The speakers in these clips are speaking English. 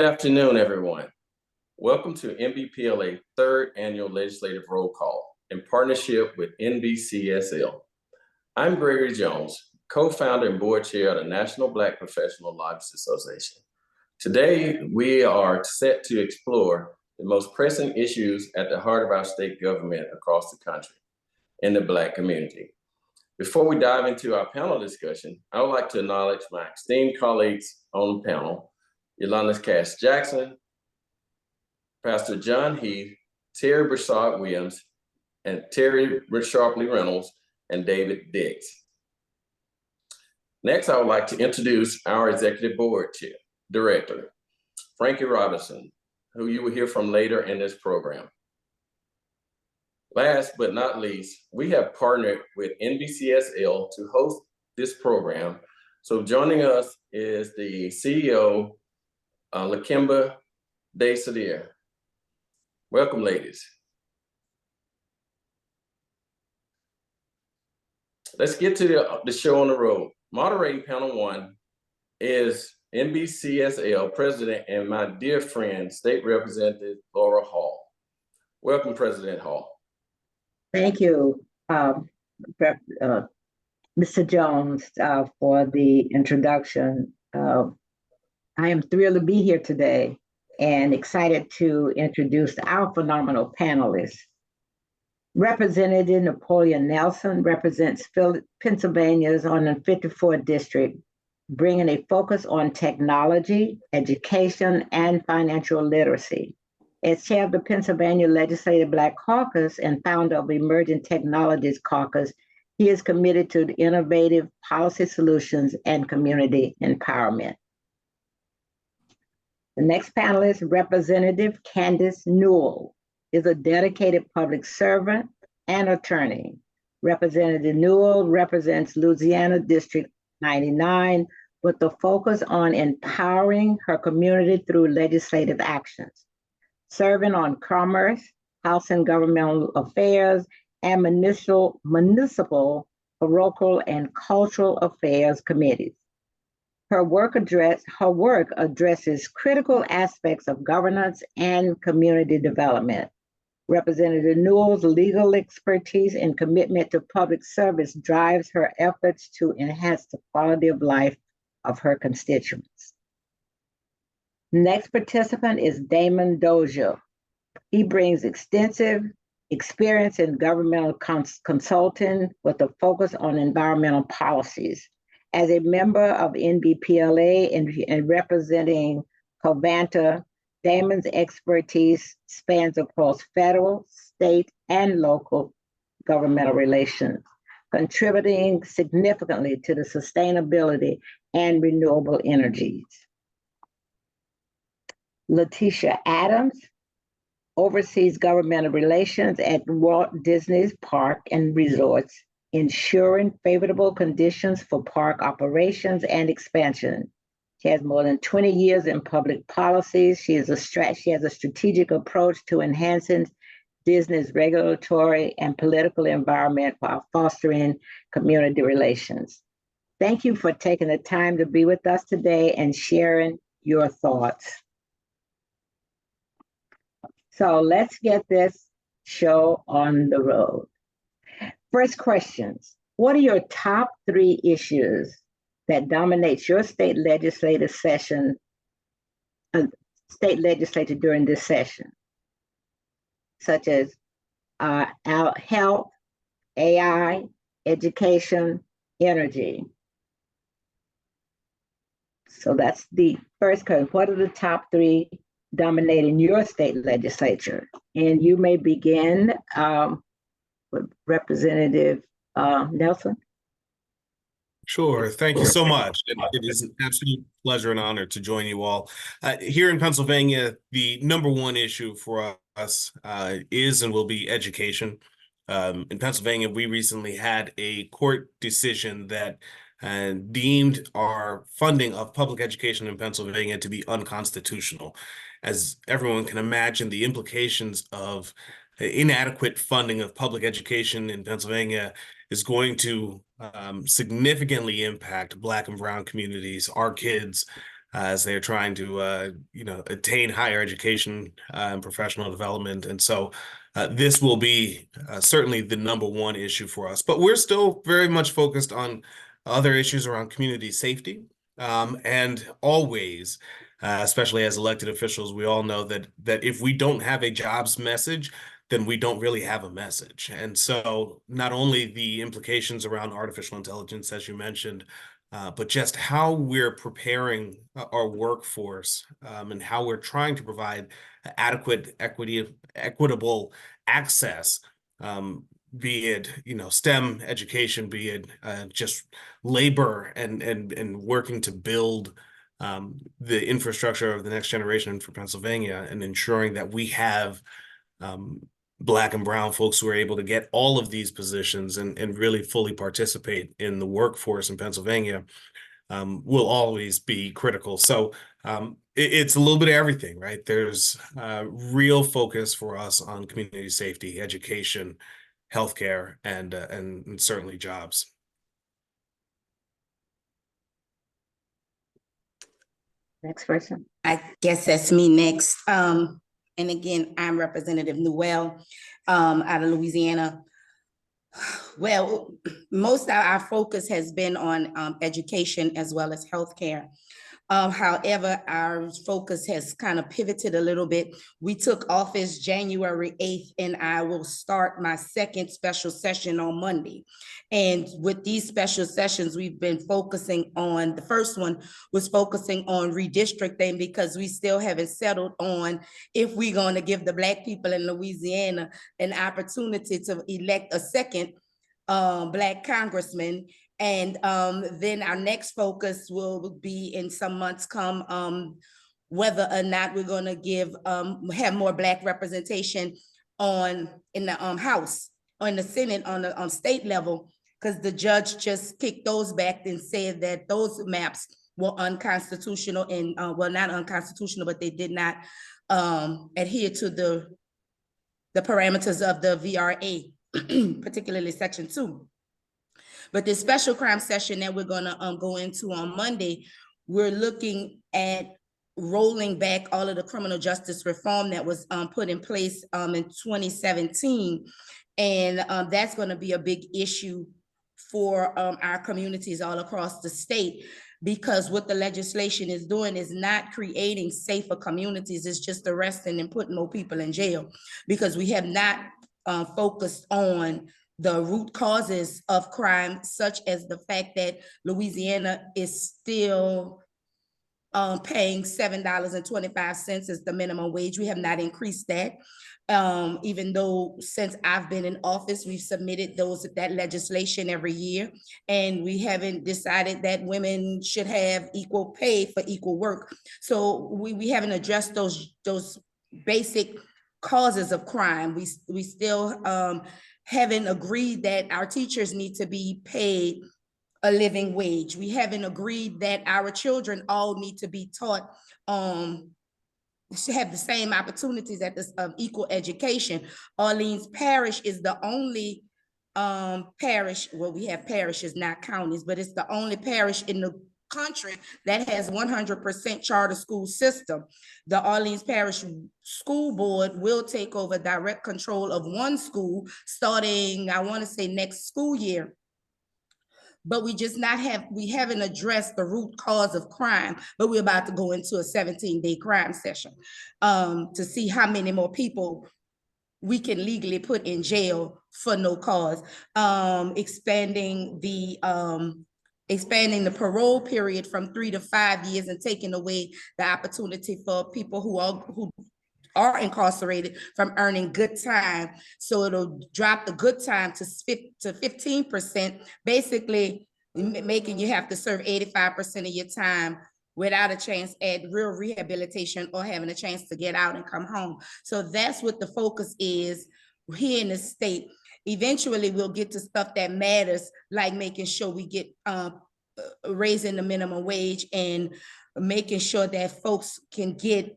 Good afternoon, everyone. Welcome to NBPLA third annual legislative roll call in partnership with NBCSL. I'm Gregory Jones, co-founder and board chair of the National Black Professional Lobbyists Association. Today, we are set to explore the most pressing issues at the heart of our state government across the country in the Black community. Before we dive into our panel discussion, I would like to acknowledge my esteemed colleagues on the panel, Yolanda Cass Jackson, Pastor John Heath, Terry Broussard Williams, and Terry Sharpley Reynolds, and David Diggs. Next, I would like to introduce our executive board chair, director, Frankie Robinson, who you will hear from later in this program. Last but not least, we have partnered with NBCSL to host this program. So joining us is the CEO, Lakemba Day-Sadir. Welcome, ladies. Let's get to the show on the road. Moderating panel one is NBCSL President and my dear friend, State Representative Laura Hall. Welcome, President Hall. Thank you, Mr. Jones, for the introduction. I am thrilled to be here today and excited to introduce our phenomenal panelists. Representative Napoleon Nelson represents Pennsylvania's 154th district, bringing a focus on technology, education, and financial literacy. As chair of the Pennsylvania Legislative Black Caucus and founder of Emerging Technologies Caucus, he is committed to innovative policy solutions and community empowerment. The next panelist, Representative Candace Newell, is a dedicated public servant and attorney. Representative Newell represents Louisiana District 99 with a focus on empowering her community through legislative actions, serving on commerce, house and governmental affairs, and municipal, parochial, and cultural affairs committees. Her work addresses critical aspects of governance and community development. Representative Newell's legal expertise and commitment to public service drives her efforts to enhance the quality of life of her constituents. Next participant is Damon Dozier. He brings extensive experience in governmental consulting with a focus on environmental policies. As a member of NBPLA and representing Covanta, Damon's expertise spans across federal, state, and local governmental relations, contributing significantly to the sustainability and renewable energies. Letitia Adams oversees governmental relations at Walt Disney's Park and Resorts, ensuring favorable conditions for park operations and expansion. She has more than 20 years in public policies. She has a strategic approach to enhancing Disney's regulatory and political environment while fostering community relations. Thank you for taking the time to be with us today and sharing your thoughts. So let's get this show on the road. First questions. What are your top 3 issues that dominates your state legislature during this session, such as health, AI, education, energy? So that's the first question. What are the top 3 dominating your state legislature? And you may begin with Representative Nelson. Sure. Thank you so much. It is an absolute pleasure and honor to join you all. Here in Pennsylvania, the number one issue for us is and will be education. In Pennsylvania, we recently had a court decision that deemed our funding of public education in Pennsylvania to be unconstitutional. As everyone can imagine, the implications of inadequate funding of public education in Pennsylvania is going to significantly impact Black and Brown communities, our kids, as they're trying to, attain higher education and professional development. And so this will be certainly the number one issue for us. But we're still very much focused on other issues around community safety. And always, especially as elected officials, we all know that if we don't have a jobs message, then we don't really have a message. And so not only the implications around artificial intelligence, as you mentioned, but just how we're preparing our workforce and how we're trying to provide adequate, equitable access, be it STEM education, be it just labor and working to build the infrastructure of the next generation for Pennsylvania, and ensuring that we have Black and brown folks who are able to get all of these positions and really fully participate in the workforce in Pennsylvania will always be critical. So it's a little bit of everything, right? There's real focus for us on community safety, education, healthcare, and certainly jobs. Next person. I guess that's me next. And again, I'm Representative Newell out of Louisiana. Well, most of our focus has been on education as well as healthcare. However, our focus has kind of pivoted a little bit. We took office January 8th, and I will start my second special session on Monday. And with these special sessions, we've been focusing on, the first one was focusing on redistricting, because we still haven't settled on if we're going to give the Black people in Louisiana an opportunity to elect a second Black congressman. And then our next focus will be in some months come whether or not we're going to give have more Black representation in the House or in the Senate on the state level, because the judge just kicked those back and said that those maps were unconstitutional, and well, not unconstitutional, but they did not adhere to the parameters of the VRA, particularly Section 2. But this special crime session that we're going to go into on Monday, we're looking at rolling back all of the criminal justice reform that was put in place in 2017. And that's going to be a big issue for our communities all across the state, because what the legislation is doing is not creating safer communities. It's just arresting and putting more people in jail, because we have not focused on the root causes of crime, such as the fact that Louisiana is still paying $7.25 as the minimum wage. We have not increased that. Even though since I've been in office, we've submitted that legislation every year, and we haven't decided that women should have equal pay for equal work. So we haven't addressed those basic causes of crime. We still haven't agreed that our teachers need to be paid a living wage. We haven't agreed that our children all need to be taught to have the same opportunities at this equal education. Orleans Parish is the only parish, well, we have parishes, not counties, but it's the only parish in the country that has 100% charter school system. The Orleans Parish School Board will take over direct control of one school starting, I want to say, next school year. But we haven't addressed the root cause of crime, but we're about to go into a 17-day crime session to see how many more people we can legally put in jail for no cause. Expanding the parole period from 3 to 5 years, and taking away the opportunity for people who are incarcerated from earning good time. So it'll drop the good time to 15%, basically making you have to serve 85% of your time without a chance at real rehabilitation or having a chance to get out and come home. So that's what the focus is here in the state. Eventually, we'll get to stuff that matters, like making sure we get raising the minimum wage and making sure that folks can get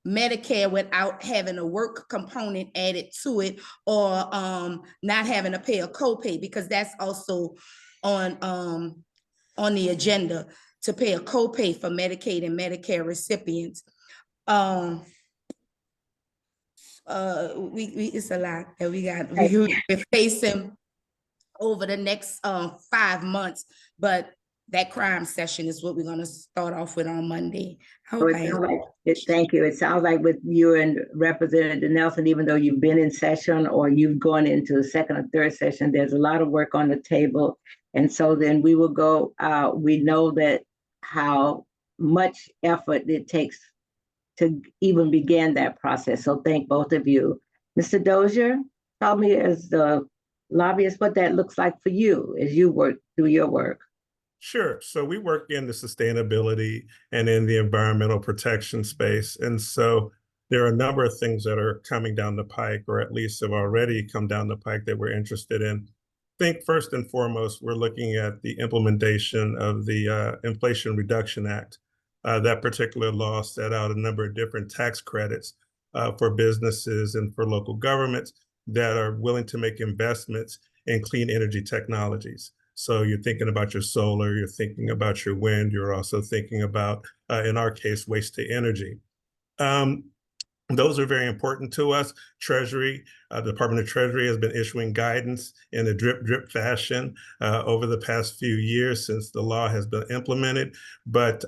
Medicare without having a work component added to it, or not having to pay a copay, because that's also on the agenda. to pay a copay for Medicaid and Medicare recipients. It's a lot that we're facing over the next 5 months, but that crime session is what we're going to start off with on Monday. Thank you. It sounds like with you and Representative Nelson, even though you've been in session or you've gone into the second or third session, there's a lot of work on the table. And so then we will go, we know that how much effort it takes to even begin that process. So thank both of you. Mr. Dozier, tell me as the lobbyist what that looks like for you as you work through your work. Sure. So we work in the sustainability and in the environmental protection space. And so there are a number of things that are coming down the pike, or at least have already come down the pike, that we're interested in. I think first and foremost, we're looking at the implementation of the Inflation Reduction Act. That particular law set out a number of different tax credits for businesses and for local governments that are willing to make investments in clean energy technologies. So you're thinking about your solar, you're thinking about your wind, you're also thinking about, in our case, waste to energy. Those are very important to us. Treasury, the Department of Treasury has been issuing guidance in a drip fashion over the past few years since the law has been implemented. But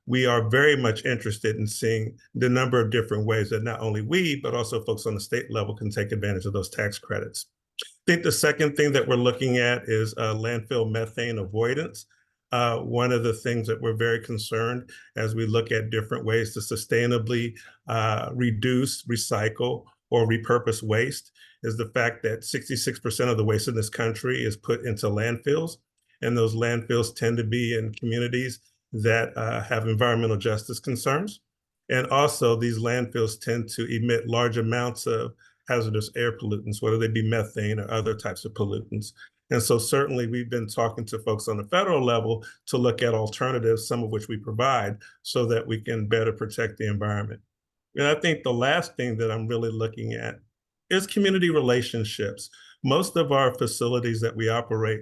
we are very much interested in seeing the number of different ways that not only we, but also folks on the state level can take advantage of those tax credits. I think the second thing that we're looking at is landfill methane avoidance. One of the things that we're very concerned as we look at different ways to sustainably reduce, recycle, or repurpose waste is the fact that 66% of the waste in this country is put into landfills. And those landfills tend to be in communities that have environmental justice concerns. And also these landfills tend to emit large amounts of hazardous air pollutants, whether they be methane or other types of pollutants. And so certainly we've been talking to folks on the federal level to look at alternatives, some of which we provide, so that we can better protect the environment. And I think the last thing that I'm really looking at is community relationships. Most of our facilities that we operate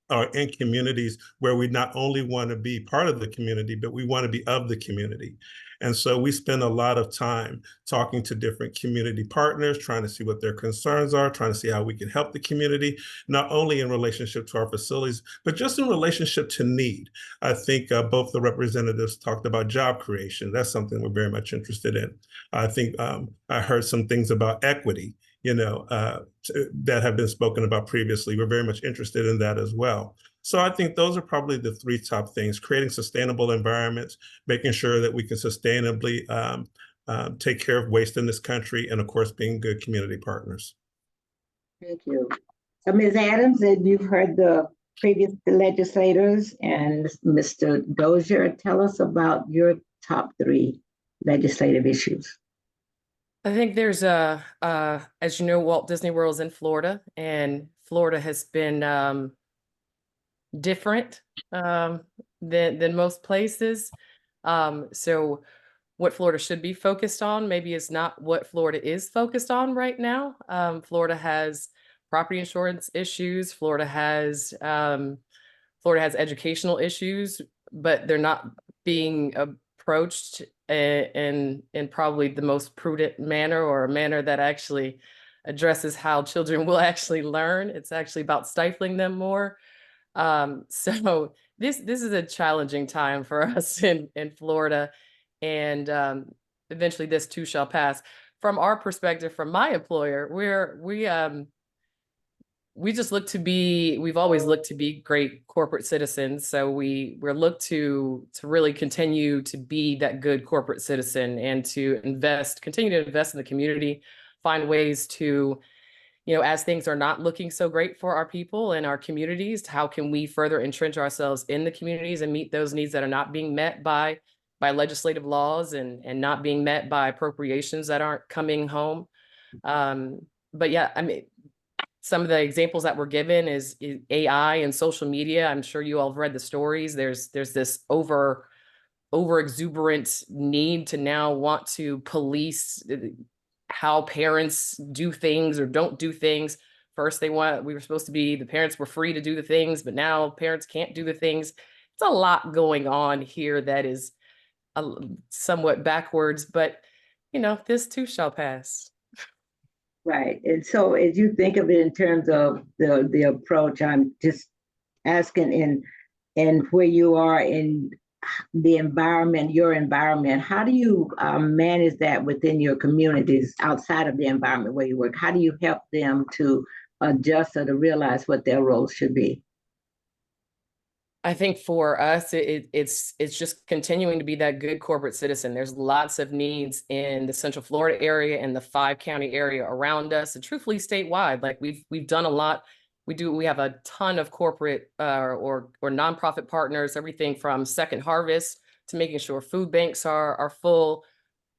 are in communities where we not only want to be part of the community, but we want to be of the community. And so we spend a lot of time talking to different community partners, trying to see what their concerns are, trying to see how we can help the community, not only in relationship to our facilities, but just in relationship to need. I think both the representatives talked about job creation. That's something we're very much interested in. I think I heard some things about equity, that have been spoken about previously. We're very much interested in that as well. So I think those are probably the three top things: creating sustainable environments, making sure that we can sustainably take care of waste in this country, and of course, being good community partners. Thank you. So Ms. Adams, you've heard the previous legislators and Mr. Dozier. Tell us about your top three legislative issues. I think there's as you know, Walt Disney World is in Florida, and Florida has been different than most places. So what Florida should be focused on maybe is not what Florida is focused on right now. Florida has property insurance issues. Florida has educational issues, but they're not being approached in probably the most prudent manner, or a manner that actually addresses how children will actually learn. It's actually about stifling them more. So this is a challenging time for us in Florida, and eventually this too shall pass. From our perspective, from my employer, we've always looked to be great corporate citizens. So we're looked to really continue to be that good corporate citizen, and to continue to invest in the community, find ways to, as things are not looking so great for our people and our communities, how can we further entrench ourselves in the communities and meet those needs that are not being met by legislative laws and not being met by appropriations that aren't coming home. But yeah, I mean, some of the examples that were given is AI and social media. I'm sure you all have read the stories. There's this over exuberant need to now want to police how parents do things or don't do things. First, the parents were free to do the things, but now parents can't do the things. it's a lot going on here that is somewhat backwards, but you know, this too shall pass. Right. And so as you think of it in terms of the approach, I'm just asking in where you are in the environment, your environment, how do you manage that within your communities outside of the environment where you work? How do you help them to adjust or to realize what their roles should be? I think for us, it's just continuing to be that good corporate citizen. There's lots of needs in the Central Florida area and the 5-county area around us, and truthfully statewide. Like we've done a lot. We have a ton of corporate or nonprofit partners, everything from Second Harvest to making sure food banks are full,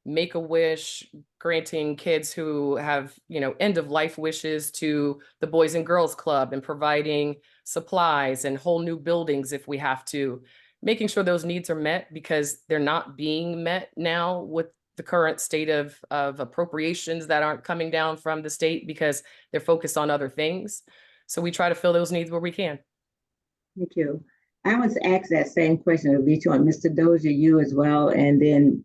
Make-A-Wish, granting kids who have, you know, end of life wishes, to the Boys and Girls Club and providing supplies and whole new buildings if we have to, making sure those needs are met, because they're not being met now with the current state of appropriations that aren't coming down from the state because they're focused on other things. So we try to fill those needs where we can. Thank you. I was asked that same question of each one, Mr. Dozier, you as well, and then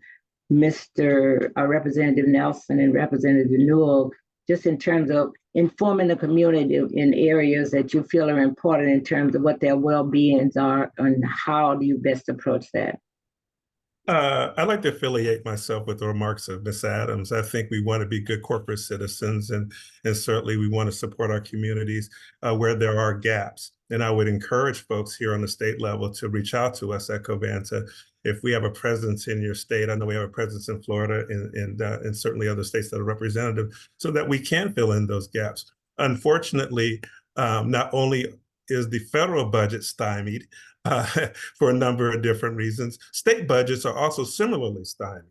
Mr. Representative Nelson and Representative Newell, just in terms of informing the community in areas that you feel are important in terms of what their well-beings are and how do you best approach that? I'd like to affiliate myself with the remarks of Ms. Adams. I think we want to be good corporate citizens, and certainly we want to support our communities where there are gaps. And I would encourage folks here on the state level to reach out to us at Covanta. If we have a presence in your state, I know we have a presence in Florida and certainly other states that are representative, so that we can fill in those gaps. Unfortunately, not only is the federal budget stymied for a number of different reasons, state budgets are also similarly stymied.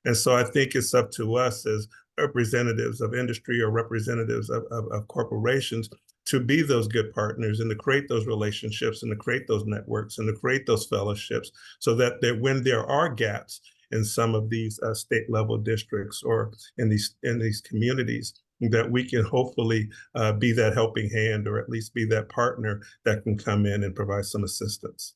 And so I think it's up to us as representatives of industry or representatives of corporations to be those good partners and to create those relationships and to create those networks and to create those fellowships, so that when there are gaps in some of these state level districts or in these communities, that we can hopefully be that helping hand, or at least be that partner that can come in and provide some assistance.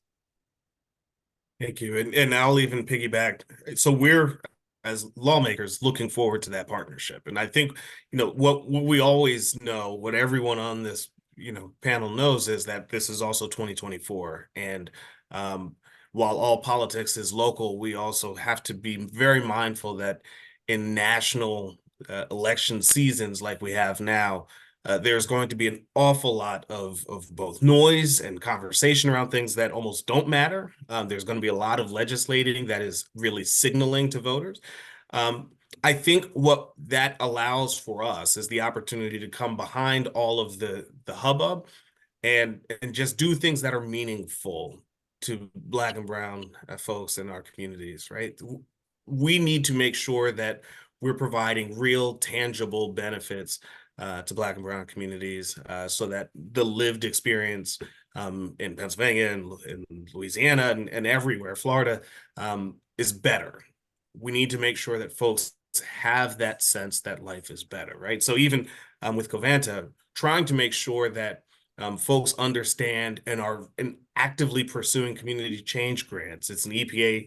Thank you. And I'll even piggyback. So we're, as lawmakers, looking forward to that partnership. And I think, you know, what we always know, what everyone on this, you know, panel knows, is that this is also 2024. And while all politics is local, we also have to be very mindful that in national election seasons like we have now, there's going to be an awful lot of both noise and conversation around things that almost don't matter. There's going to be a lot of legislating that is really signaling to voters. I think what that allows for us is the opportunity to come behind all of the hubbub and just do things that are meaningful to Black and Brown folks in our communities, right? We need to make sure that we're providing real, tangible benefits to Black and Brown communities, so that the lived experience in Pennsylvania and in Louisiana and everywhere, Florida, is better. We need to make sure that folks have that sense that life is better, right? So even with Covanta, trying to make sure that folks understand and are actively pursuing community change grants. It's an EPA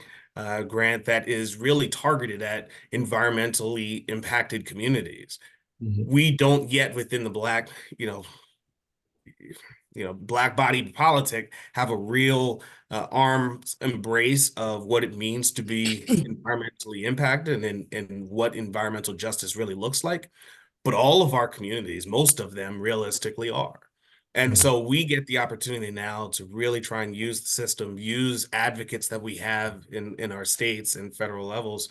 grant that is really targeted at environmentally impacted communities. We don't yet, within the Black, Black body politic, have a real arm's embrace of what it means to be environmentally impacted and what environmental justice really looks like. But all of our communities, most of them realistically are. And so we get the opportunity now to really try and use the system, use advocates that we have in our states and federal levels,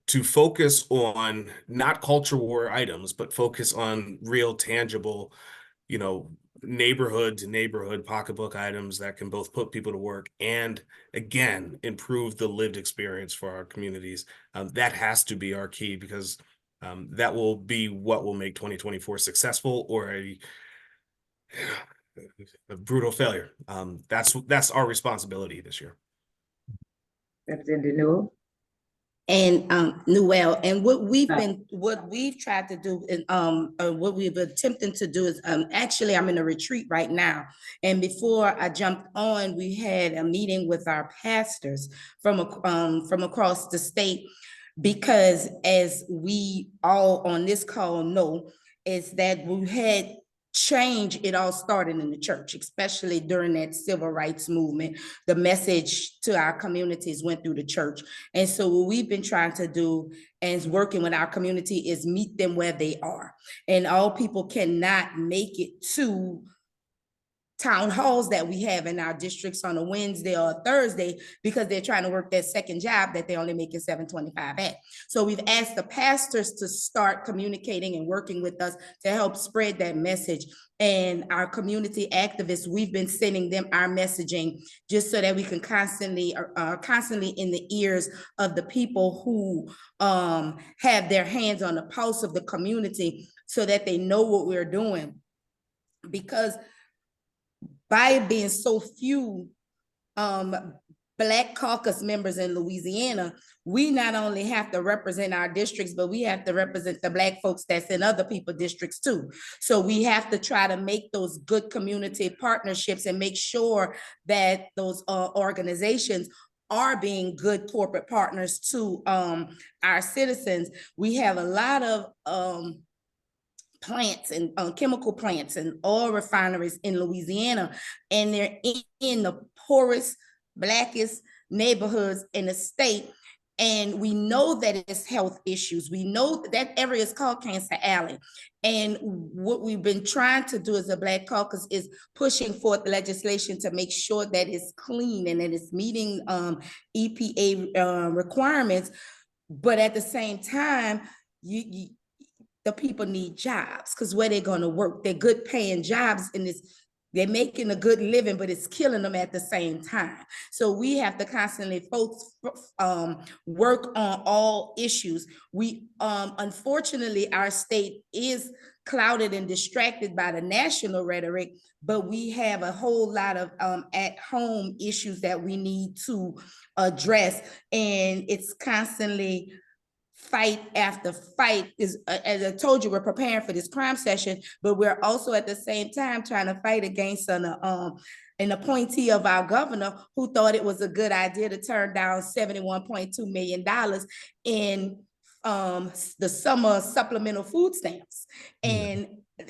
to focus on not culture war items, but focus on real tangible, neighborhood to neighborhood pocketbook items that can both put people to work and, again, improve the lived experience for our communities. That has to be our key, because that will be what will make 2024 successful or a brutal failure. That's our responsibility this year. Representative Newell? And Noel, and what we've tried to do, and what we've attempting to do is, actually, I'm in a retreat right now. And before I jumped on, we had a meeting with our pastors from across the state, because as we all on this call know, is that we had change. It all started in the church, especially during that civil rights movement. The message to our communities went through the church. And so what we've been trying to do and working with our community is meet them where they are. And all people cannot make it to town halls that we have in our districts on a Wednesday or a Thursday, because they're trying to work that second job that they only making $7.25 at. So we've asked the pastors to start communicating and working with us to help spread that message. And our community activists, we've been sending them our messaging just so that we can constantly in the ears of the people who have their hands on the pulse of the community, so that they know what we're doing. Because by it being so few Black caucus members in Louisiana, we not only have to represent our districts, but we have to represent the Black folks that's in other people's districts too. So we have to try to make those good community partnerships and make sure that those organizations are being good corporate partners to our citizens. We have a lot of plants and chemical plants and oil refineries in Louisiana, and they're in the poorest, Blackest neighborhoods in the state. And we know that it's health issues. We know that area is called Cancer Alley. And what we've been trying to do as a Black caucus is pushing forth legislation to make sure that it's clean and that it's meeting EPA requirements. But at the same time, the people need jobs, because where they're going to work, they're good paying jobs, and they're making a good living, but it's killing them at the same time. So we have to constantly work on all issues. We unfortunately, our state is clouded and distracted by the national rhetoric, but we have a whole lot of at-home issues that we need to address, and it's constantly fight after fight. Is as I told you, we're preparing for this crime session, but we're also at the same time trying to fight against an appointee of our governor who thought it was a good idea to turn down $71.2 million in the summer supplemental food stamps. And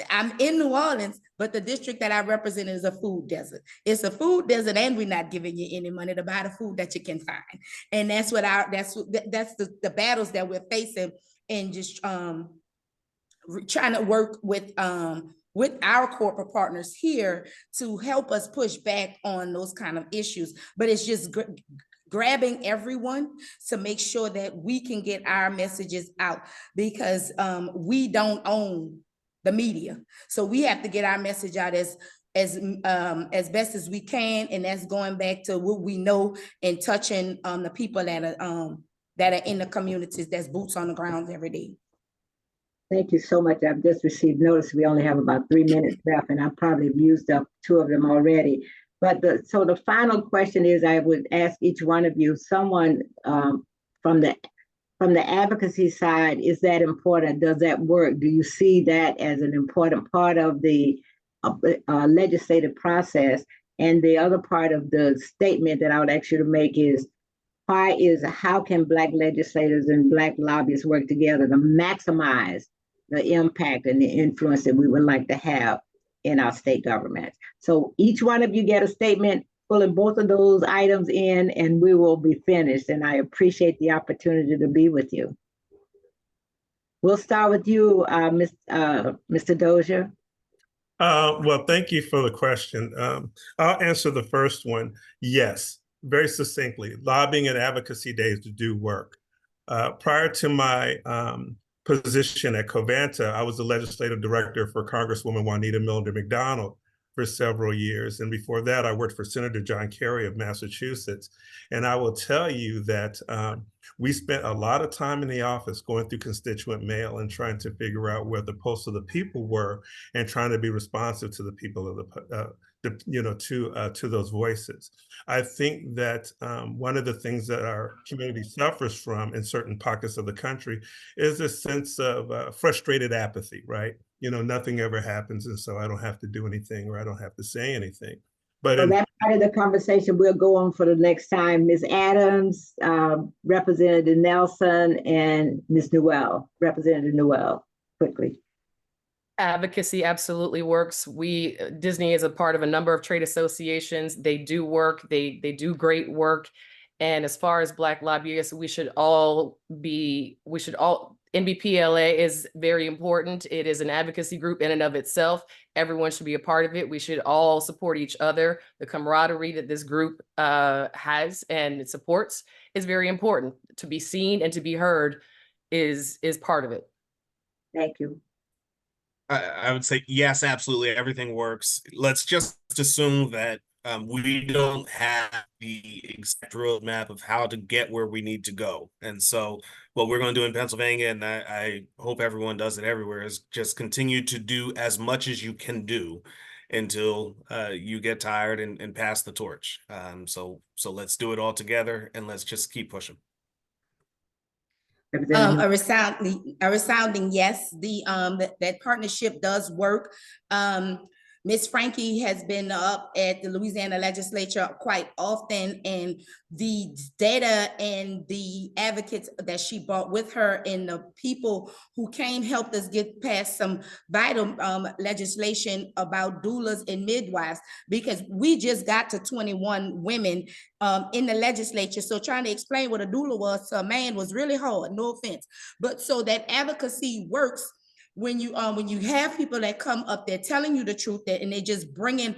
I'm in New Orleans, but the district that I represent is a food desert. It's a food desert, and we're not giving you any money to buy the food that you can find. And that's the battles that we're facing, and just trying to work with our corporate partners here to help us push back on those kind of issues. But it's just grabbing everyone to make sure that we can get our messages out, because we don't own the media. So we have to get our message out as best as we can, and that's going back to what we know and touching the people that are in the communities, that's boots on the ground every day. Thank you so much. I've just received notice we only have about 3 minutes left, and I probably have used up 2 of them already. But so the final question is, I would ask each one of you, someone from the advocacy side, is that important? Does that work? Do you see that as an important part of the legislative process? And the other part of the statement that I would ask you to make is, how can Black legislators and Black lobbyists work together to maximize the impact and the influence that we would like to have in our state governments? So each one of you get a statement pulling both of those items in, and we will be finished. And I appreciate the opportunity to be with you. We'll start with you, Mr. Dozier. Well, thank you for the question. I'll answer the first one. Yes, very succinctly. Lobbying and advocacy days do work. Prior to my position at Covanta, I was the legislative director for Congresswoman Juanita Milner McDonald for several years. And before that, I worked for Senator John Kerry of Massachusetts. And I will tell you that we spent a lot of time in the office going through constituent mail and trying to figure out where the pulse of the people were, and trying to be responsive to the people of to those voices. I think that one of the things that our community suffers from in certain pockets of the country is a sense of frustrated apathy, right? Nothing ever happens, and so I don't have to do anything, or I don't have to say anything. But So that part of the conversation we'll go on for the next time. Ms. Adams, Representative Nelson, and Ms. Newell, Representative Newell, quickly. Advocacy absolutely works. Disney is a part of a number of trade associations. They do work. They do great work. And as far as Black lobbyists, NBPLA is very important. It is an advocacy group in and of itself. Everyone should be a part of it. We should all support each other. The camaraderie that this group has and it supports is very important. To be seen and to be heard is part of it. Thank you. I would say yes, absolutely. Everything works. Let's just assume that we don't have the exact roadmap of how to get where we need to go. And so what we're going to do in Pennsylvania, and I hope everyone does it everywhere, is just continue to do as much as you can do until you get tired and pass the torch. So let's do it all together, and let's just keep pushing. A resounding yes. That partnership does work. Ms. Frankie has been up at the Louisiana legislature quite often, and the data and the advocates that she brought with her and the people who came helped us get past some vital legislation about doulas and midwives, because we just got to 21 women in the legislature. So trying to explain what a doula was to a man was really hard, no offense. But so that advocacy works when you have people that come up there telling you the truth, and they just bringing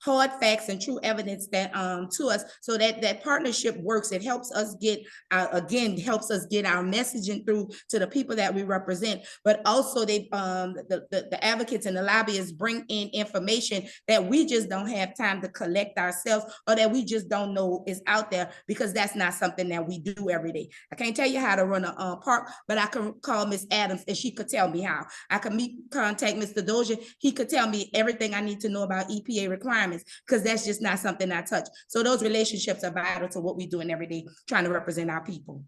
hard facts and true evidence that to us, so that partnership works. It helps us get helps us get our messaging through to the people that we represent. But also they the advocates and the lobbyists bring in information that we just don't have time to collect ourselves, or that we just don't know is out there, because that's not something that we do every day. I can't tell you how to run a park, but I can call Miss Adams and she could tell me how. I can contact Mr. Dozier. He could tell me everything I need to know about EPA requirements, because that's just not something I touch. So those relationships are vital to what we're doing every day, trying to represent our people.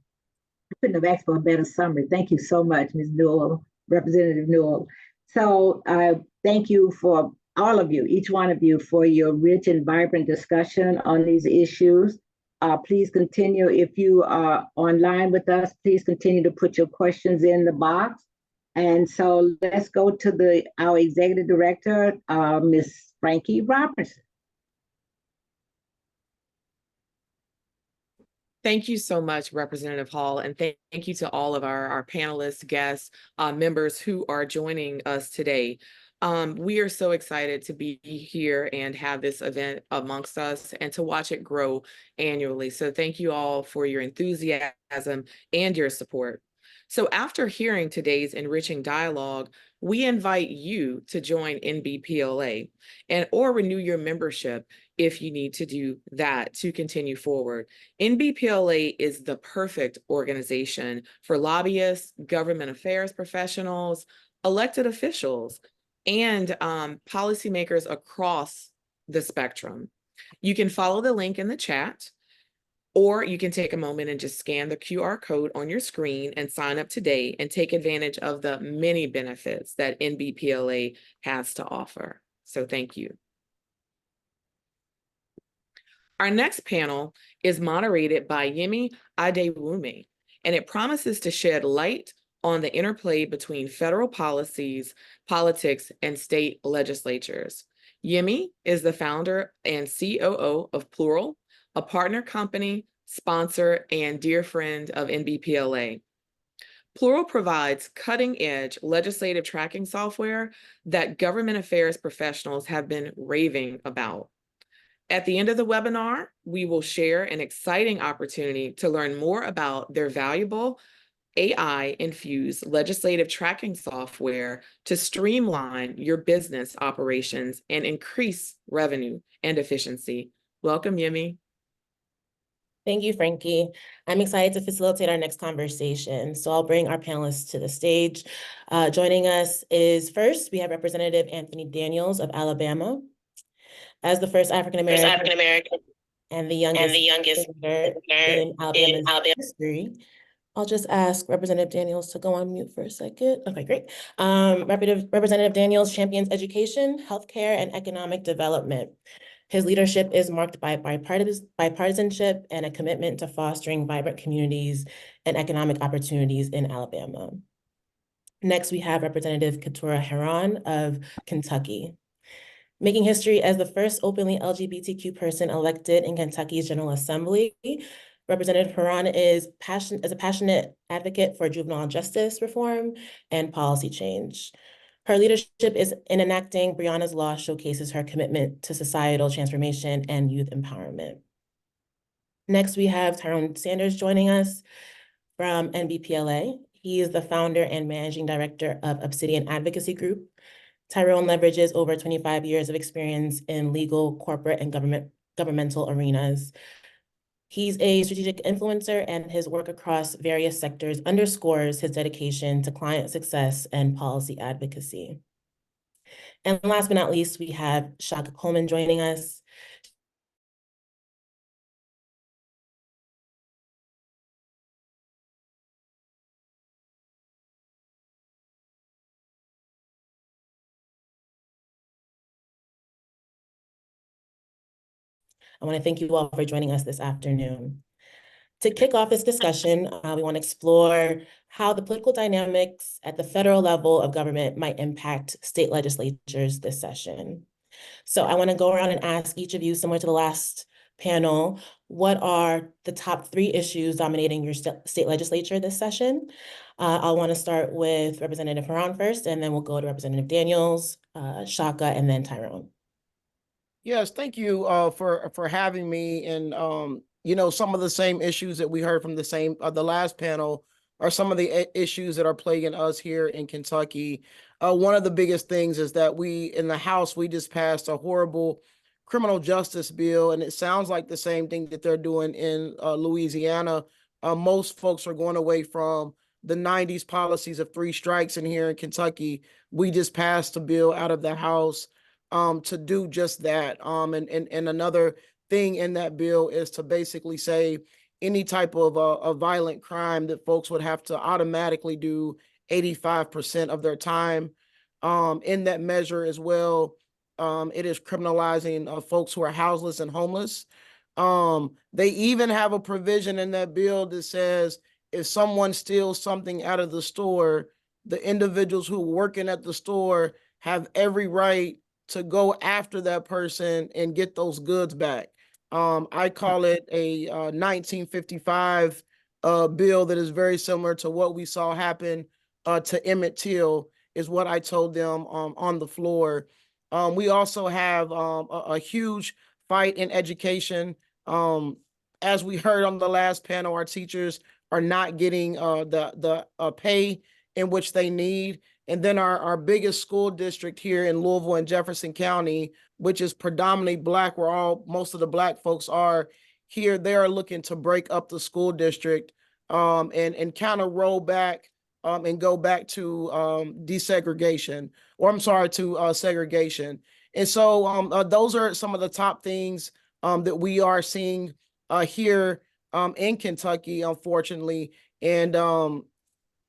I couldn't have asked for a better summary. Thank you so much, Ms. Newell, Representative Newell. So thank you for all of you, each one of you, for your rich and vibrant discussion on these issues. Please continue, if you are online with us, please continue to put your questions in the box. And so let's go to our Executive Director, Ms. Frankie Robertson. Thank you so much, Representative Hall, and thank you to all of our panelists, guests, members who are joining us today. We are so excited to be here and have this event amongst us and to watch it grow annually. So thank you all for your enthusiasm and your support. So after hearing today's enriching dialogue, we invite you to join NBPLA or renew your membership if you need to do that to continue forward. NBPLA is the perfect organization for lobbyists, government affairs professionals, elected officials, and policymakers across the spectrum. You can follow the link in the chat, or you can take a moment and just scan the QR code on your screen and sign up today and take advantage of the many benefits that NBPLA has to offer. So thank you. Our next panel is moderated by Yemi Adewumi, and it promises to shed light on the interplay between federal policies, politics, and state legislatures. Yemi is the founder and COO of Plural, a partner company, sponsor, and dear friend of NBPLA. Plural provides cutting-edge legislative tracking software that government affairs professionals have been raving about. At the end of the webinar, we will share an exciting opportunity to learn more about their valuable AI-infused legislative tracking software to streamline your business operations and increase revenue and efficiency. Welcome, Yemi. Thank you, Frankie. I'm excited to facilitate our next conversation. So I'll bring our panelists to the stage. Joining us is first, we have Representative Anthony Daniels of Alabama. As the first African American and the youngest senator in Alabama's history. I'll just ask Representative Daniels to go on mute for a second. Okay, great. Representative Daniels champions education, healthcare, and economic development. His leadership is marked by bipartisanship and a commitment to fostering vibrant communities and economic opportunities in Alabama. Next, we have Representative Keturah Herron of Kentucky. Making history as the first openly LGBTQ person elected in Kentucky's General Assembly, Representative Herron is a passionate advocate for juvenile justice reform and policy change. Her leadership in enacting Breonna's Law showcases her commitment to societal transformation and youth empowerment. Next, we have Tyrone Sanders joining us from NBPLA. He is the founder and managing director of Obsidian Advocacy Group. Tyrone leverages over 25 years of experience in legal, corporate, and governmental arenas. He's a strategic influencer, and his work across various sectors underscores his dedication to client success and policy advocacy. And last but not least, we have Shaka Coleman joining us. I want to thank you all for joining us this afternoon. To kick off this discussion, we want to explore how the political dynamics at the federal level of government might impact state legislatures this session. So I want to go around and ask each of you, similar to the last panel, what are the top 3 issues dominating your state legislature this session? I'll want to start with Representative Herron first, and then we'll go to Representative Daniels, Shaka, and then Tyrone. Yes, thank you for having me. And you know, some of the same issues that we heard from the last panel are some of the issues that are plaguing us here in Kentucky. One of the biggest things is that in the House, we just passed a horrible criminal justice bill, and it sounds like the same thing that they're doing in Louisiana. Most folks are going away from the 90s policies of 3 strikes, and here in Kentucky, we just passed a bill out of the House to do just that. And another thing in that bill is to basically say any type of a violent crime that folks would have to automatically do 85% of their time. In that measure as well, it is criminalizing folks who are houseless and homeless. They even have a provision in that bill that says if someone steals something out of the store, the individuals who are working at the store have every right to go after that person and get those goods back. I call it a 1955 bill that is very similar to what we saw happen to Emmett Till, is what I told them on the floor. We also have a huge fight in education. As we heard on the last panel, our teachers are not getting the pay in which they need. And then our biggest school district here in Louisville and Jefferson County, which is predominantly Black, where most of the Black folks are here, they are looking to break up the school district and kind of roll back and go back to desegregation, or I'm sorry, to segregation. And so those are some of the top things that we are seeing here in Kentucky, unfortunately. And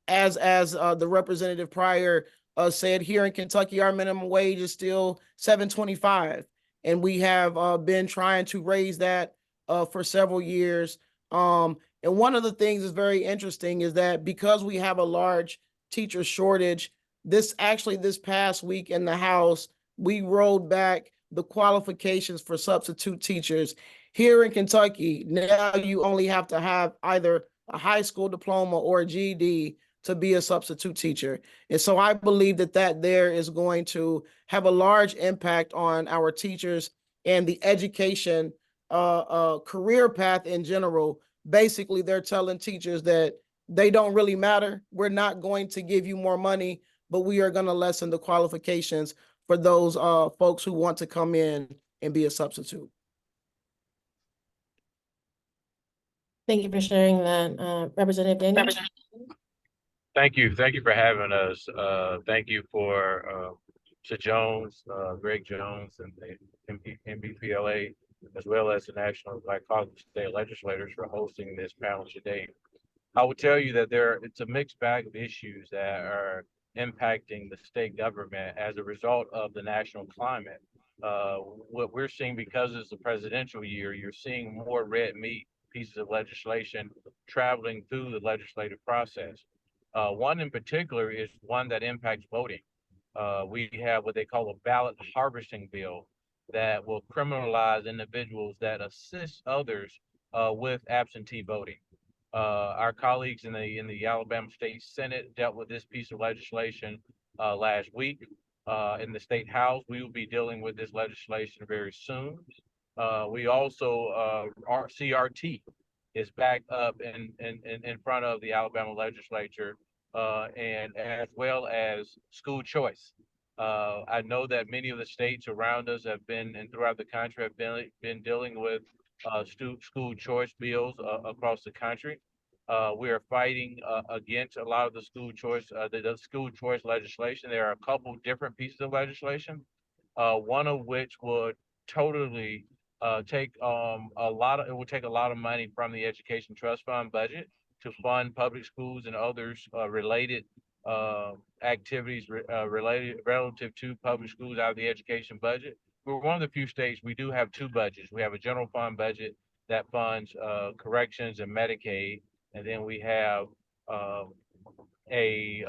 as the representative prior said, here in Kentucky, our minimum wage is still $7.25, and we have been trying to raise that for several years. And one of the things that's very interesting is that because we have a large teacher shortage, this past week in the House, we rolled back the qualifications for substitute teachers. Here in Kentucky, now you only have to have either a high school diploma or a GED to be a substitute teacher. And so I believe that there is going to have a large impact on our teachers and the education career path in general. Basically, they're telling teachers that they don't really matter. We're not going to give you more money, but we are going to lessen the qualifications for those folks who want to come in and be a substitute. Thank you for sharing that, Representative Daniels. Thank you. Thank you for having us. Thank you for to Jones, Greg Jones, and the NBPLA, as well as the National Black Caucus State Legislators for hosting this panel today. I will tell you that it's a mixed bag of issues that are impacting the state government as a result of the national climate. What we're seeing, because it's a presidential year, you're seeing more red meat pieces of legislation traveling through the legislative process. One in particular is one that impacts voting. We have what they call a ballot harvesting bill that will criminalize individuals that assist others with absentee voting. Our colleagues in the Alabama State Senate dealt with this piece of legislation last week. In the State House, we will be dealing with this legislation very soon. We also, our CRT is back up in front of the Alabama legislature, and as well as school choice. I know that many of the states around us have been, and throughout the country, have been dealing with school choice bills across the country. We are fighting against a lot of the school choice, the school choice legislation. There are a couple different pieces of legislation, one of which would totally take it would take a lot of money from the Education Trust Fund budget to fund public schools and others related activities relative to public schools out of the education budget. We're one of the few states, we do have two budgets. We have a general fund budget that funds corrections and Medicaid, and then we have a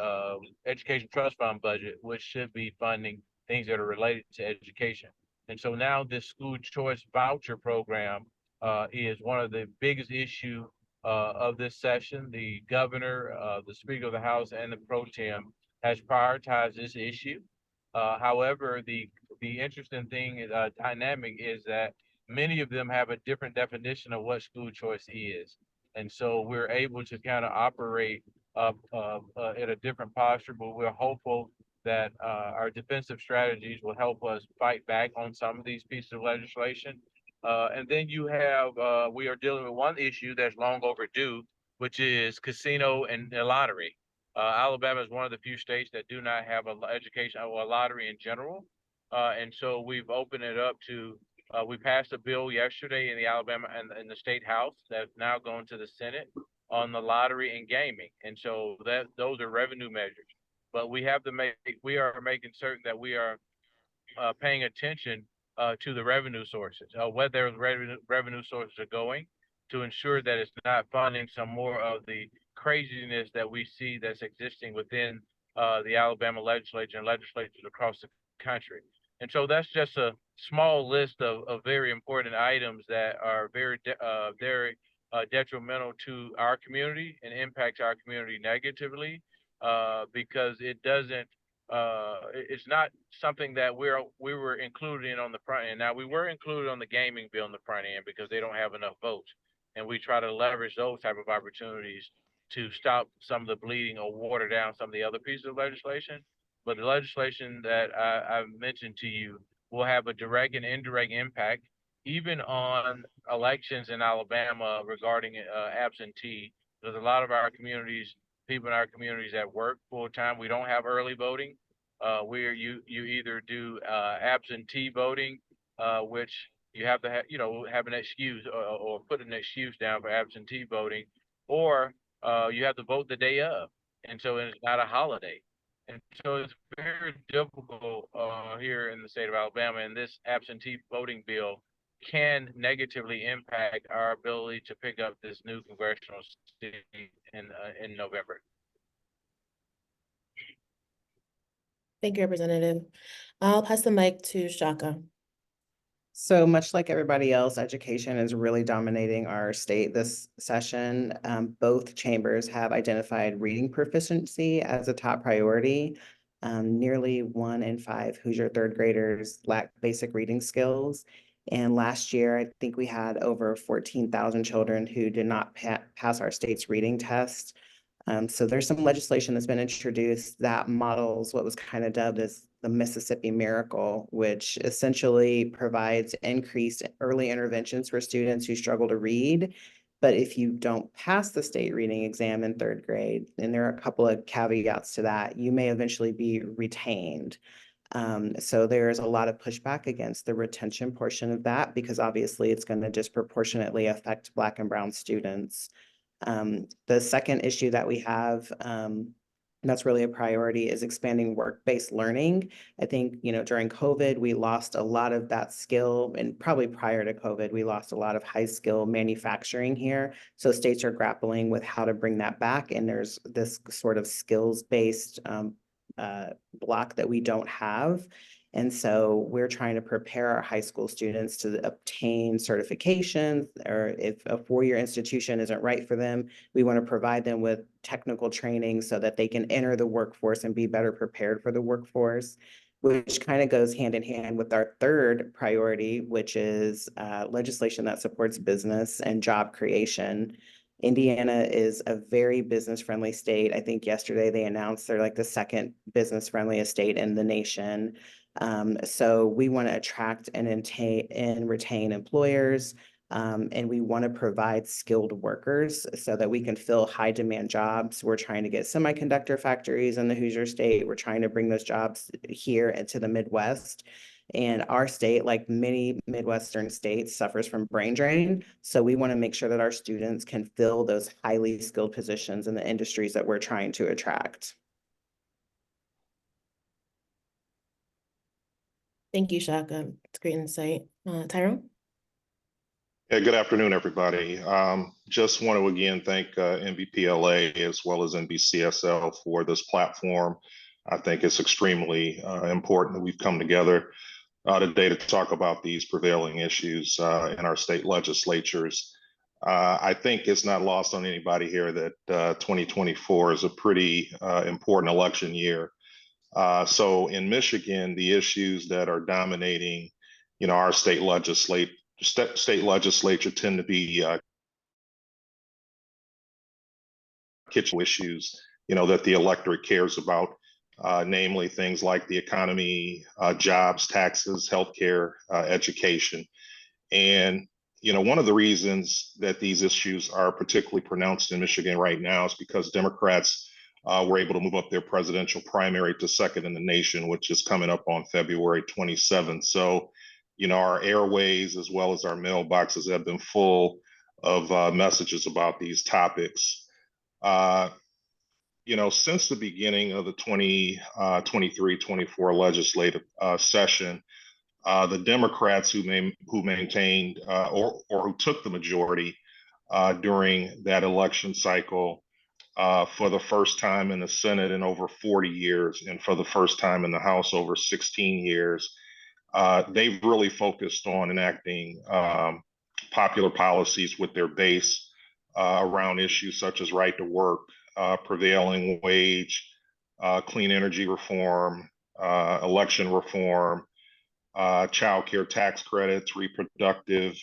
education trust fund budget, which should be funding things that are related to education. And so now this school choice voucher program is one of the biggest issue of this session. The governor, the Speaker of the House, and the pro tem has prioritized this issue. However, the interesting thing, dynamic, is that many of them have a different definition of what school choice is. And so we're able to kind of operate in a different posture, but we're hopeful that our defensive strategies will help us fight back on some of these pieces of legislation. And then you have, we are dealing with one issue that's long overdue, which is casino and the lottery. Alabama is one of the few states that do not have a education or a lottery in general. And so we've opened it up to, we passed a bill yesterday in the Alabama and in the State House that's now going to the Senate on the lottery and gaming. And so those are revenue measures. But we have to we are making certain that we are paying attention to the revenue sources, where those revenue sources are going, to ensure that it's not funding some more of the craziness that we see that's existing within the Alabama legislature and legislatures across the country. And so that's just a small list of very important items that are very detrimental to our community and impacts our community negatively, because it doesn't, it's not something that we were included in on the front end. Now, we were included on the gaming bill on the front end because they don't have enough votes, and we try to leverage those type of opportunities to stop some of the bleeding or water down some of the other pieces of legislation. But the legislation that I've mentioned to you will have a direct and indirect impact, even on elections in Alabama regarding absentee, because a lot of our communities, people in our communities that work full time, we don't have early voting. Where you either do absentee voting, which you have to have, have an excuse or put an excuse down for absentee voting, or you have to vote the day of, and so it's not a holiday. And so it's very difficult here in the state of Alabama, and this absentee voting bill can negatively impact our ability to pick up this new congressional seat in November. Thank you, Representative. I'll pass the mic to Shaka. So much like everybody else, education is really dominating our state this session. Both chambers have identified reading proficiency as a top priority. Nearly 1 in 5 Hoosier third graders lack basic reading skills. And last year, I think we had over 14,000 children who did not pass our state's reading test. So there's some legislation that's been introduced that models what was kind of dubbed as the Mississippi Miracle, which essentially provides increased early interventions for students who struggle to read. But if you don't pass the state reading exam in third grade, and there are a couple of caveats to that, you may eventually be retained. So there's a lot of pushback against the retention portion of that because obviously it's going to disproportionately affect Black and Brown students. The second issue that we have, that's really a priority, is expanding work-based learning. I think, during COVID, we lost a lot of that skill, and probably prior to COVID, we lost a lot of high skill manufacturing here. So states are grappling with how to bring that back. And there's this sort of skills-based block that we don't have. And so we're trying to prepare our high school students to obtain certifications, or if a four-year institution isn't right for them, we want to provide them with technical training so that they can enter the workforce and be better prepared for the workforce, which kind of goes hand in hand with our third priority, which is legislation that supports business and job creation. Indiana is a very business-friendly state. I think yesterday they announced they're like the second business-friendliest state in the nation. So we want to attract and retain employers, and we want to provide skilled workers so that we can fill high demand jobs. We're trying to get semiconductor factories in the Hoosier State. We're trying to bring those jobs here into the Midwest. And our state, like many Midwestern states, suffers from brain drain. So we want to make sure that our students can fill those highly skilled positions in the industries that we're trying to attract. Thank you, Shaka. It's great insight. Tyrone? Yeah, good afternoon, everybody. Just want to again thank NBPLA as well as NBCSL for this platform. I think it's extremely important that we've come together today to talk about these prevailing issues in our state legislatures. I think it's not lost on anybody here that 2024 is a pretty important election year. So in Michigan, the issues that are dominating, our state legislature tend to be kitchen issues, that the electorate cares about, namely things like the economy, jobs, taxes, healthcare, education. And, one of the reasons that these issues are particularly pronounced in Michigan right now is because Democrats were able to move up their presidential primary to second in the nation, which is coming up on February 27th. So, our airways as well as our mailboxes have been full of messages about these topics. Since the beginning of the 2023-24 legislative session, the Democrats who maintained or who took the majority during that election cycle for the first time in the Senate in over 40 years, and for the first time in the House over 16 years, they've really focused on enacting popular policies with their base around issues such as right to work, prevailing wage, clean energy reform, election reform, child care tax credits, reproductive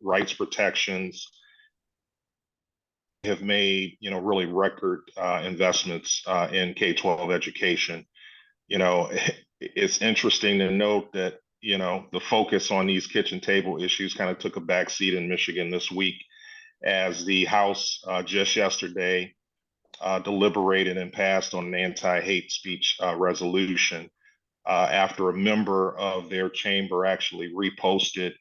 rights protections. Have made, really record investments in K-12 education. It's interesting to note that, the focus on these kitchen table issues kind of took a backseat in Michigan this week as the House just yesterday deliberated and passed on an anti-hate speech resolution after a member of their chamber actually reposted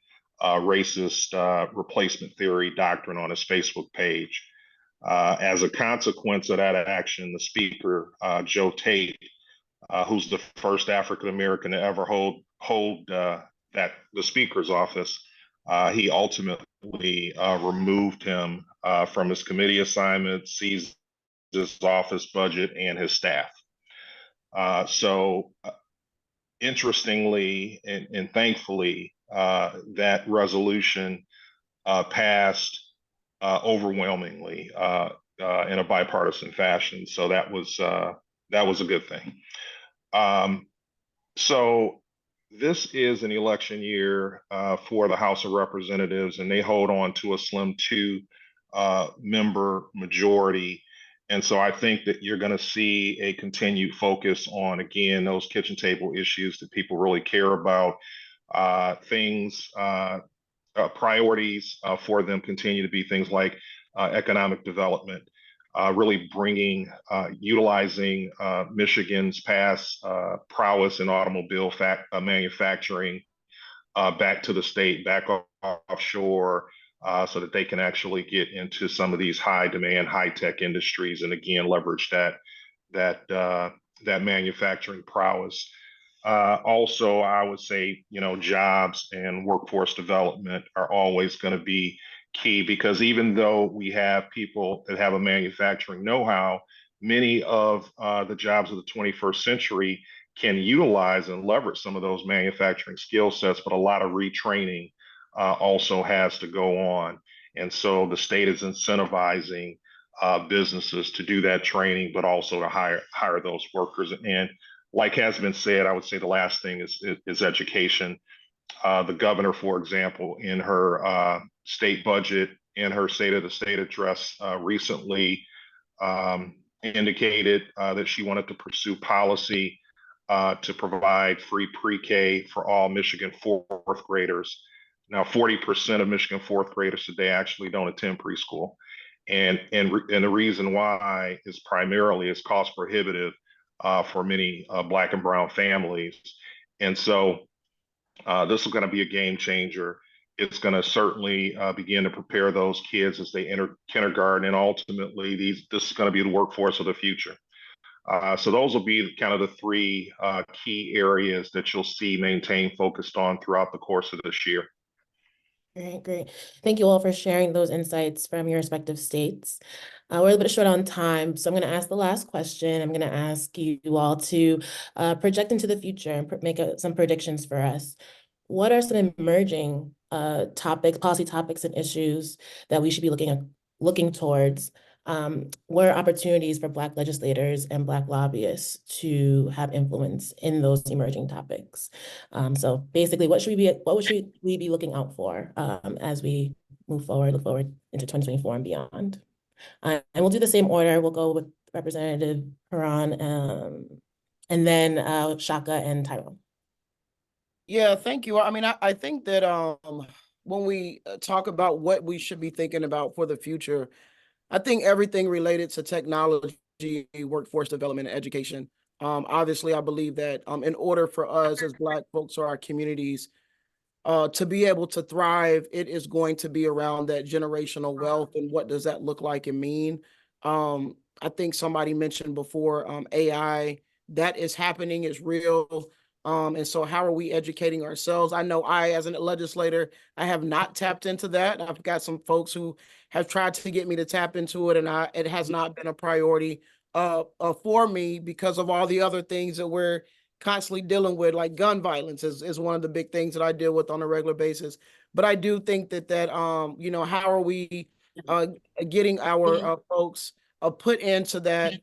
racist replacement theory doctrine on his Facebook page. As a consequence of that action, the speaker, Joe Tate, who's the first African-American to ever hold the speaker's office, he ultimately removed him from his committee assignment, seized his office budget and his staff. So interestingly and thankfully, that resolution passed overwhelmingly in a bipartisan fashion. So that was a good thing. So this is an election year for the House of Representatives, and they hold on to a slim 2-member majority. And so I think that you're going to see a continued focus on, again, those kitchen table issues that people really care about. Priorities for them continue to be things like economic development, really utilizing Michigan's past prowess in automobile manufacturing back to the state, back offshore, so that they can actually get into some of these high demand, high tech industries, and again leverage that manufacturing prowess. Also, I would say, jobs and workforce development are always going to be key, because even though we have people that have a manufacturing know-how, many of the jobs of the 21st century can utilize and leverage some of those manufacturing skill sets, but a lot of retraining also has to go on. And so the state is incentivizing businesses to do that training, but also to hire those workers. And like has been said, I would say the last thing is education. The governor, for example, in her state budget, in her State of the State address recently indicated that she wanted to pursue policy to provide free pre-K for all Michigan fourth graders. Now, 40% of Michigan fourth graders today actually don't attend preschool. And the reason why is primarily it's cost prohibitive for many Black and brown families. And so this is going to be a game changer. It's going to certainly begin to prepare those kids as they enter kindergarten, and ultimately this is going to be the workforce of the future. So those will be kind of the three key areas that you'll see maintained focused on throughout the course of this year. Great, great. Thank you all for sharing those insights from your respective states. We're a little bit short on time, so I'm going to ask the last question. I'm going to ask you all to project into the future and make some predictions for us. What are some emerging policy topics and issues that we should be looking towards? What are opportunities for Black legislators and Black lobbyists to have influence in those emerging topics? So basically, what should we be looking out for as we look forward into 2024 and beyond? And we'll do the same order. We'll go with Representative Huron, and then Shaka and Tyrone. Yeah, thank you. I mean, I think that when we talk about what we should be thinking about for the future, I think everything related to technology, workforce development, and education. Obviously, I believe that in order for us as Black folks or our communities to be able to thrive, it is going to be around that generational wealth and what does that look like and mean. I think somebody mentioned before AI, that is happening, is real. And so how are we educating ourselves? I know as a legislator, I have not tapped into that. I've got some folks who have tried to get me to tap into it, and it has not been a priority for me because of all the other things that we're constantly dealing with, like gun violence is one of the big things that I deal with on a regular basis. But I do think that how are we getting our folks put into that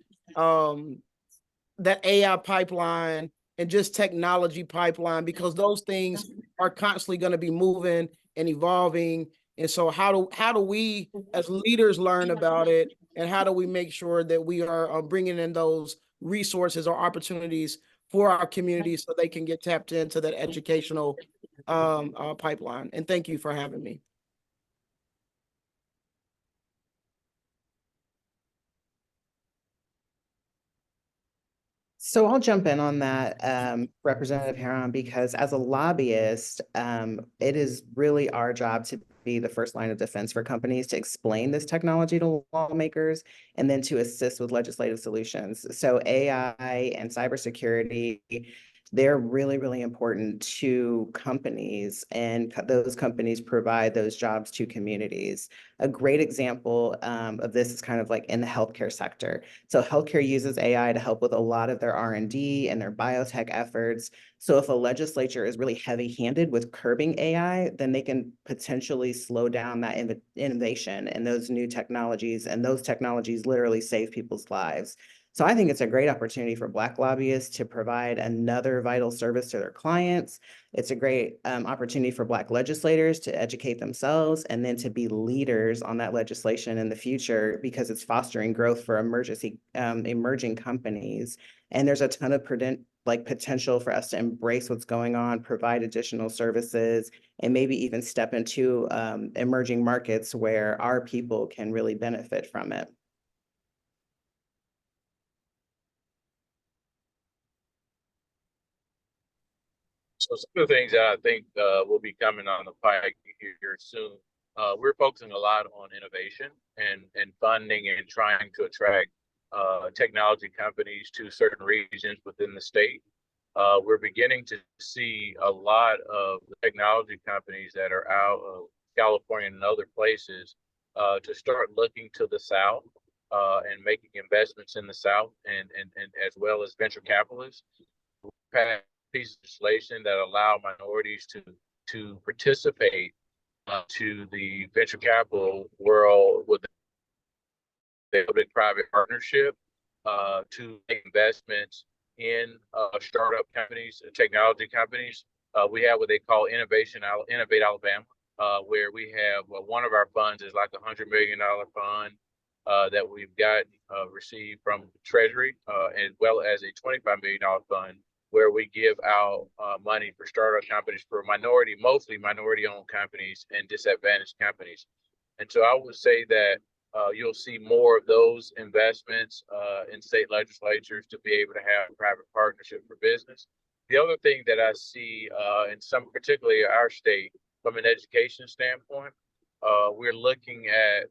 AI pipeline and just technology pipeline, because those things are constantly going to be moving and evolving. And so how do we as leaders learn about it, and how do we make sure that we are bringing in those resources or opportunities for our communities so they can get tapped into that educational pipeline? And thank you for having me. So I'll jump in on that, Representative Huron, because as a lobbyist, it is really our job to be the first line of defense for companies to explain this technology to lawmakers and then to assist with legislative solutions. So AI and cybersecurity, they're really, really important to companies, and those companies provide those jobs to communities. A great example of this is kind of like in the healthcare sector. So healthcare uses AI to help with a lot of their R&D and their biotech efforts. So if a legislature is really heavy-handed with curbing AI, then they can potentially slow down that innovation and those new technologies, and those technologies literally save people's lives. So I think it's a great opportunity for Black lobbyists to provide another vital service to their clients. It's a great opportunity for Black legislators to educate themselves and then to be leaders on that legislation in the future, because it's fostering growth for emerging companies. And there's a ton of potential for us to embrace what's going on, provide additional services, and maybe even step into emerging markets where our people can really benefit from it. So some of the things that I think will be coming on the pike here soon, we're focusing a lot on innovation and funding and trying to attract technology companies to certain regions within the state. We're beginning to see a lot of the technology companies that are out of California and other places to start looking to the South and making investments in the South and as well as venture capitalists. We've had pieces of legislation that allow minorities to participate to the venture capital world with the public-private partnership to make investments in startup companies, technology companies. We have what they call Innovate Alabama, where we have one of our funds is like $100 million fund that we've got received from Treasury, as well as a $25 million fund where we give out money for startup companies for mostly minority-owned companies and disadvantaged companies. And so I would say that you'll see more of those investments in state legislatures to be able to have a private partnership for business. The other thing that I see in some, particularly our state, from an education standpoint, we're looking at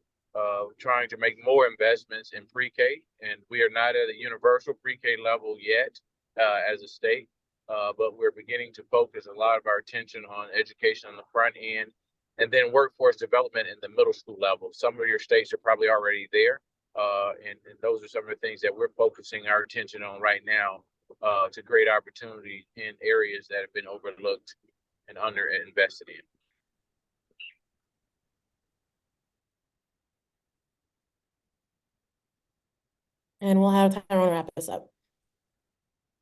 trying to make more investments in pre-K, and we are not at a universal pre-K level yet as a state, but we're beginning to focus a lot of our attention on education on the front end, and then workforce development in the middle school level. Some of your states are probably already there, and those are some of the things that we're focusing our attention on right now to create opportunity in areas that have been overlooked and underinvested in. And we'll have Tyrone wrap this up.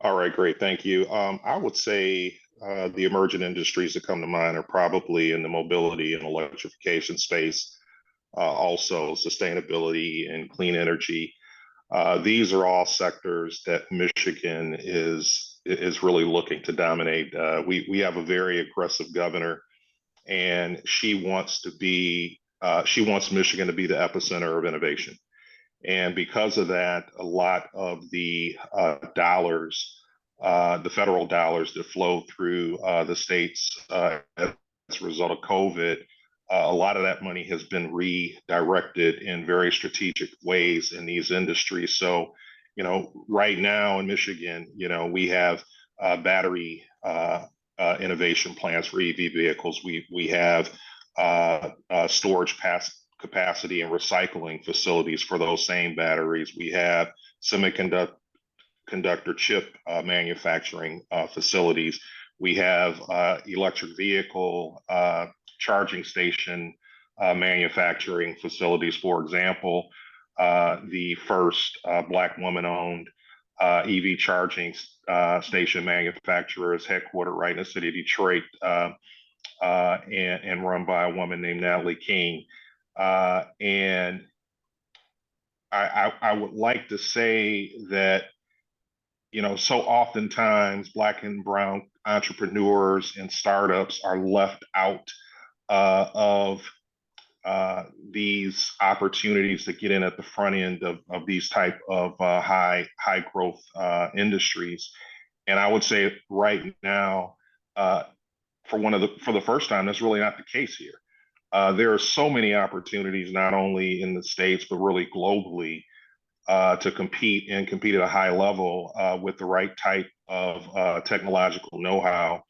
All right, great. Thank you. I would say the emerging industries that come to mind are probably in the mobility and electrification space, also sustainability and clean energy. These are all sectors that Michigan is really looking to dominate. We have a very aggressive governor, and she wants Michigan to be the epicenter of innovation. And because of that, a lot of the dollars, the federal dollars that flow through the states as a result of COVID, a lot of that money has been redirected in very strategic ways in these industries. So, right now in Michigan, we have battery innovation plants for EV vehicles. We have storage capacity and recycling facilities for those same batteries. We have semiconductor chip manufacturing facilities. We have electric vehicle charging station manufacturing facilities. For example, the first Black woman-owned EV charging station manufacturer is headquartered right in the city of Detroit and run by a woman named Natalie King. And I would like to say that, so oftentimes Black and brown entrepreneurs and startups are left out of these opportunities to get in at the front end of these type of high growth industries. And I would say right now, for the first time, that's really not the case here. There are so many opportunities, not only in the States, but really globally, to compete at a high level with the right type of technological know-how.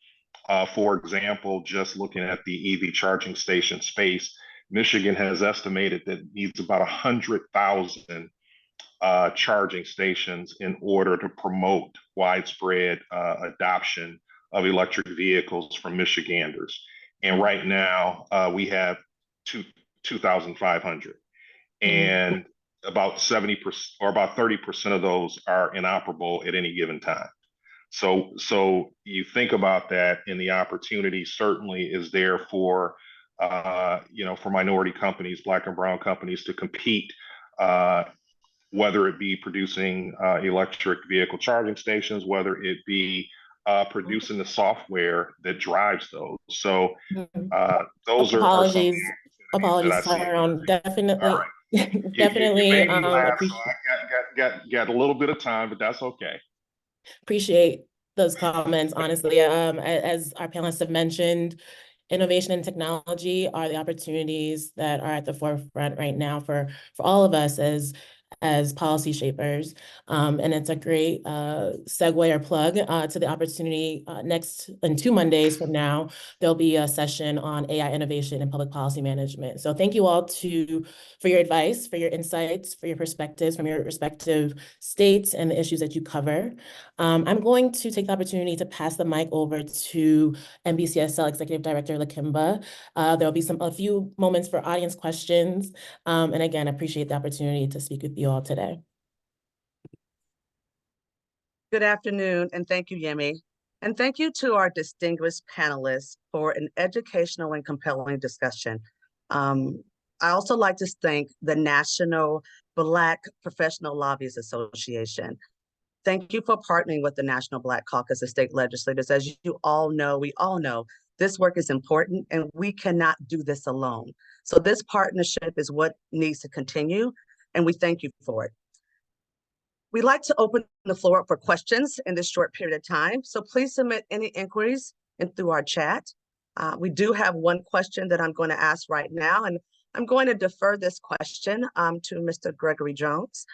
For example, just looking at the EV charging station space, Michigan has estimated that it needs about 100,000 charging stations in order to promote widespread adoption of electric vehicles from Michiganders. And right now, we have 2,500, and about 70% or about 30% of those are inoperable at any given time. So you think about that, and the opportunity certainly is there for for minority companies, Black and brown companies, to compete, whether it be producing electric vehicle charging stations, whether it be producing the software that drives those. So those apologies, are Tyrone. Definitely, right. definitely. You made me laugh, so I got a little bit of time, but that's okay. Appreciate those comments, honestly. As our panelists have mentioned, innovation and technology are the opportunities that are at the forefront right now for all of us as policy shapers. And it's a great segue or plug to the opportunity next in 2 Mondays from now, there'll be a session on AI innovation and public policy management. So thank you all for your advice, for your insights, for your perspectives from your respective states and the issues that you cover. I'm going to take the opportunity to pass the mic over to NBCSL Executive Director Lakimba. There'll be a few moments for audience questions. And again, I appreciate the opportunity to speak with you all today. Good afternoon, and thank you, Yemi. And thank you to our distinguished panelists for an educational and compelling discussion. I also like to thank the National Black Professional Lobbyists Association. Thank you for partnering with the National Black Caucus of State Legislators. As you all know, we all know, this work is important and we cannot do this alone. So this partnership is what needs to continue, and we thank you for it. We'd like to open the floor up for questions in this short period of time. So please submit any inquiries through our chat. We do have one question that I'm going to ask right now, and I'm going to defer this question to Mr. Gregory Jones.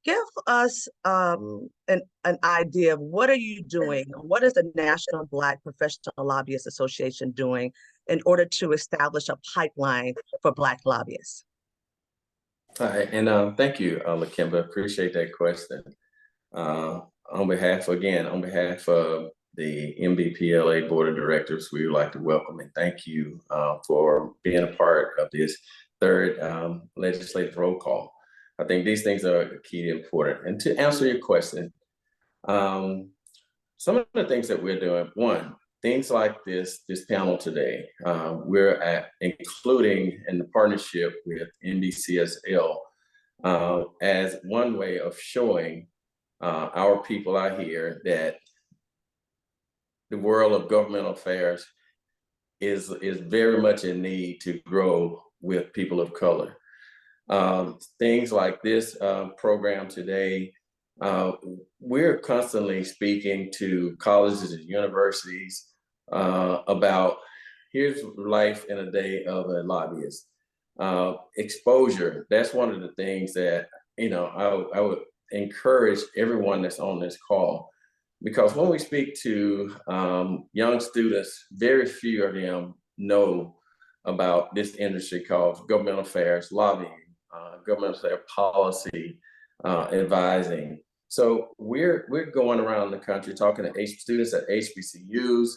Give us an idea of what are you doing? What is the National Black Professional Lobbyists Association doing in order to establish a pipeline for Black lobbyists? All right, and thank you, Lakimba. Appreciate that question. On behalf of the NBPLA Board of Directors, we would like to welcome and thank you for being a part of this third legislative roll call. I think these things are key and important. And to answer your question, some of the things that we're doing, one, things like this panel today, we're including in the partnership with NBCSL as one way of showing our people out here that the world of governmental affairs is very much in need to grow with people of color. Things like this program today, we're constantly speaking to colleges and universities about here's life in a day of a lobbyist. Exposure, that's one of the things that, I would encourage everyone that's on this call, because when we speak to young students, very few of them know about this industry called governmental affairs lobbying, governmental affairs policy advising. So we're going around the country talking to students at HBCUs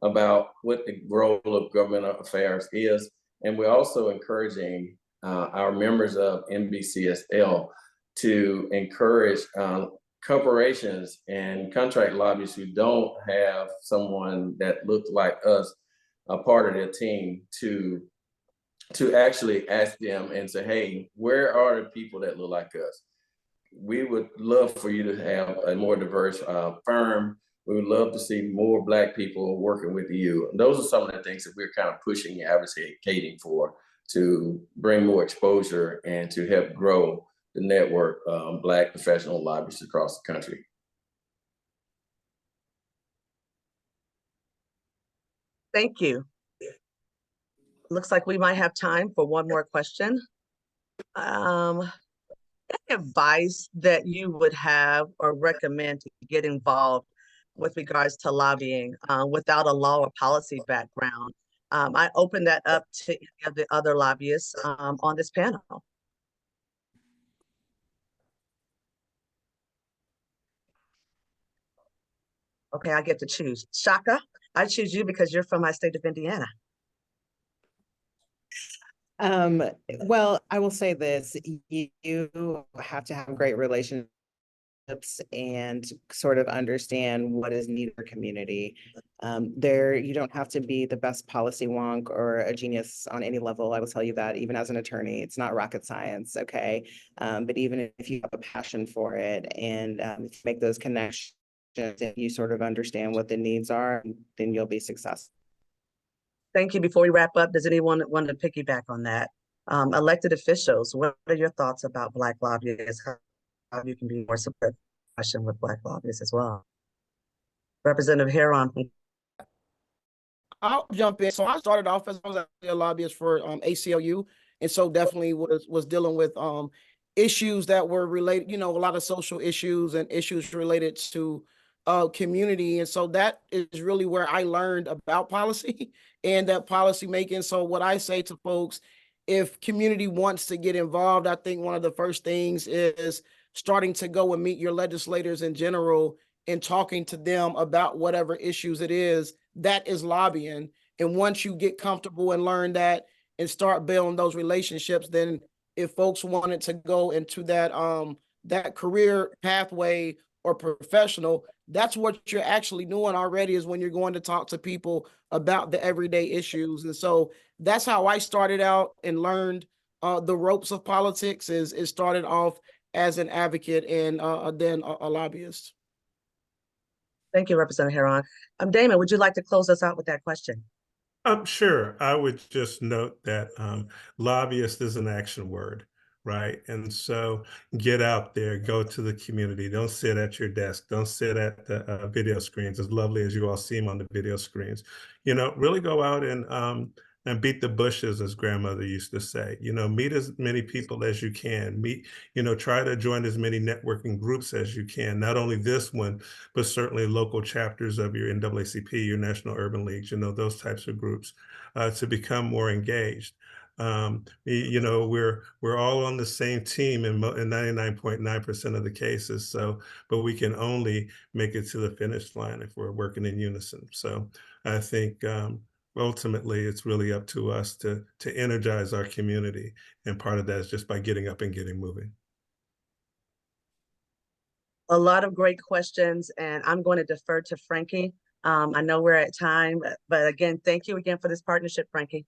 about what the role of governmental affairs is. And we're also encouraging our members of NBCSL to encourage corporations and contract lobbyists who don't have someone that looked like us a part of their team to actually ask them and say, hey, where are the people that look like us? We would love for you to have a more diverse firm. We would love to see more Black people working with you. And those are some of the things that we're kind of pushing and advocating for, to bring more exposure and to help grow the network of Black professional lobbyists across the country. Thank you. Looks like we might have time for one more question. Any advice that you would have or recommend to get involved with regards to lobbying without a law or policy background? I open that up to any of the other lobbyists on this panel. Okay, I get to choose. Shaka, I choose you because you're from my state of Indiana. Well, I will say this, you have to have great relationships and sort of understand what is needed for community. You don't have to be the best policy wonk or a genius on any level. I will tell you that even as an attorney, it's not rocket science, okay? But even if you have a passion for it and if you make those connections, if you sort of understand what the needs are, then you'll be successful. Thank you. Before we wrap up, does anyone want to piggyback on that? Elected officials, what are your thoughts about Black lobbyists? How you can be more supportive with Black lobbyists as well? Representative Heron. I'll jump in. So I started off as I was actually a lobbyist for ACLU, and so definitely was dealing with issues that were related, a lot of social issues and issues related to community. And so that is really where I learned about policy and that policy making. So what I say to folks, if community wants to get involved, I think one of the first things is starting to go and meet your legislators in general and talking to them about whatever issues it is that is lobbying. And once you get comfortable and learn that and start building those relationships, then if folks wanted to go into that career pathway or professional, that's what you're actually doing already, is when you're going to talk to people about the everyday issues. And so that's how I started out and learned the ropes of politics. Is started off as an advocate and then a lobbyist. Thank you, Representative Heron. Damon, would you like to close us out with that question? Sure. I would just note that lobbyist is an action word, right? And so get out there, go to the community. Don't sit at your desk. Don't sit at the video screens, as lovely as you all seem on the video screens. Really go out and beat the bushes, as grandmother used to say. Meet as many people as you can. Try to join as many networking groups as you can. Not only this one, but certainly local chapters of your NAACP, your National Urban Leagues, those types of groups, to become more engaged. We're all on the same team in 99.9% of the cases. But we can only make it to the finish line if we're working in unison. So I think ultimately it's really up to us to energize our community. And part of that is just by getting up and getting moving. A lot of great questions, and I'm going to defer to Frankie. I know we're at time, but again, thank you again for this partnership, Frankie.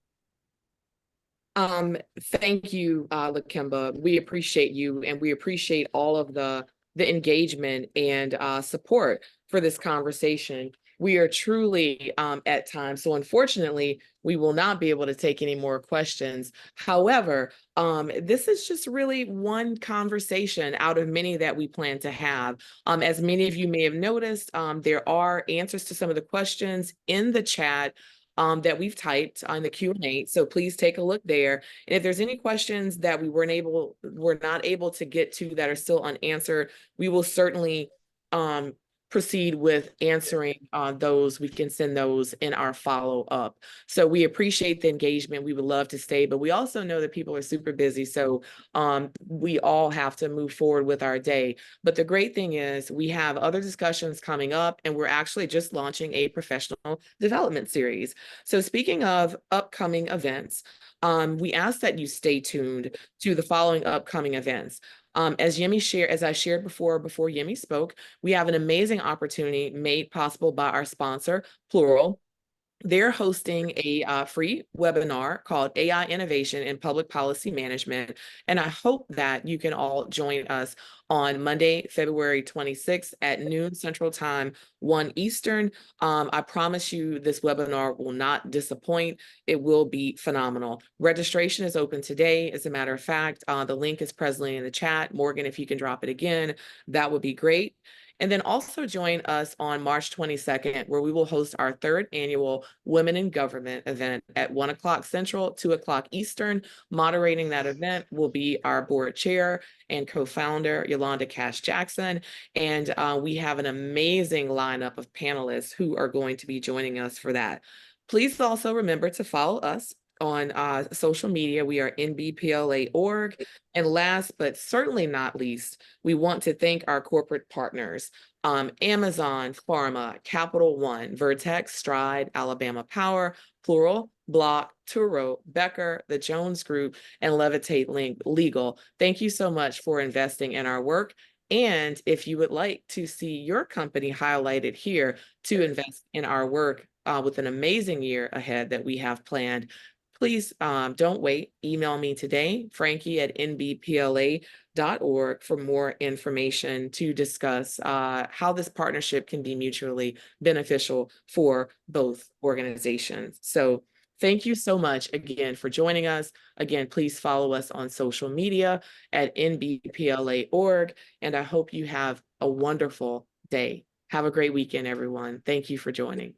Thank you, Lakemba. We appreciate you, and we appreciate all of the engagement and support for this conversation. We are truly at time. So unfortunately, we will not be able to take any more questions. However, this is just really one conversation out of many that we plan to have. As many of you may have noticed, there are answers to some of the questions in the chat that we've typed on the Q&A. So please take a look there. And if there's any questions that we're not able to get to that are still unanswered, we will certainly proceed with answering those. We can send those in our follow-up. So we appreciate the engagement. We would love to stay, but we also know that people are super busy. So we all have to move forward with our day. But the great thing is we have other discussions coming up, and we're actually just launching a professional development series. So speaking of upcoming events, we ask that you stay tuned to the following upcoming events. As I shared before Yemi spoke, we have an amazing opportunity made possible by our sponsor, Plural. They're hosting a free webinar called AI Innovation in Public Policy Management. And I hope that you can all join us on Monday, February 26th at noon Central Time, 1 Eastern. I promise you this webinar will not disappoint. It will be phenomenal. Registration is open today. As a matter of fact, the link is presently in the chat. Morgan, if you can drop it again, that would be great. And then also join us on March 22nd, where we will host our 3rd annual Women in Government event at 1 o'clock Central, 2 o'clock Eastern. Moderating that event will be our board chair and co-founder, Yolanda Cash Jackson. And we have an amazing lineup of panelists who are going to be joining us for that. Please also remember to follow us on social media. We are NBPLA.org. And last but certainly not least, we want to thank our corporate partners, Amazon Pharma, Capital One, Vertex, Stride, Alabama Power, Plural, Block, Turo, Becker, the Jones Group, and Levitate Legal. Thank you so much for investing in our work. And if you would like to see your company highlighted here to invest in our work with an amazing year ahead that we have planned, please don't wait. Email me today, frankie@nbpla.org, for more information to discuss how this partnership can be mutually beneficial for both organizations. So thank you so much again for joining us. Again, please follow us on social media at NBPLA.org, and I hope you have a wonderful day. Have a great weekend, everyone. Thank you for joining.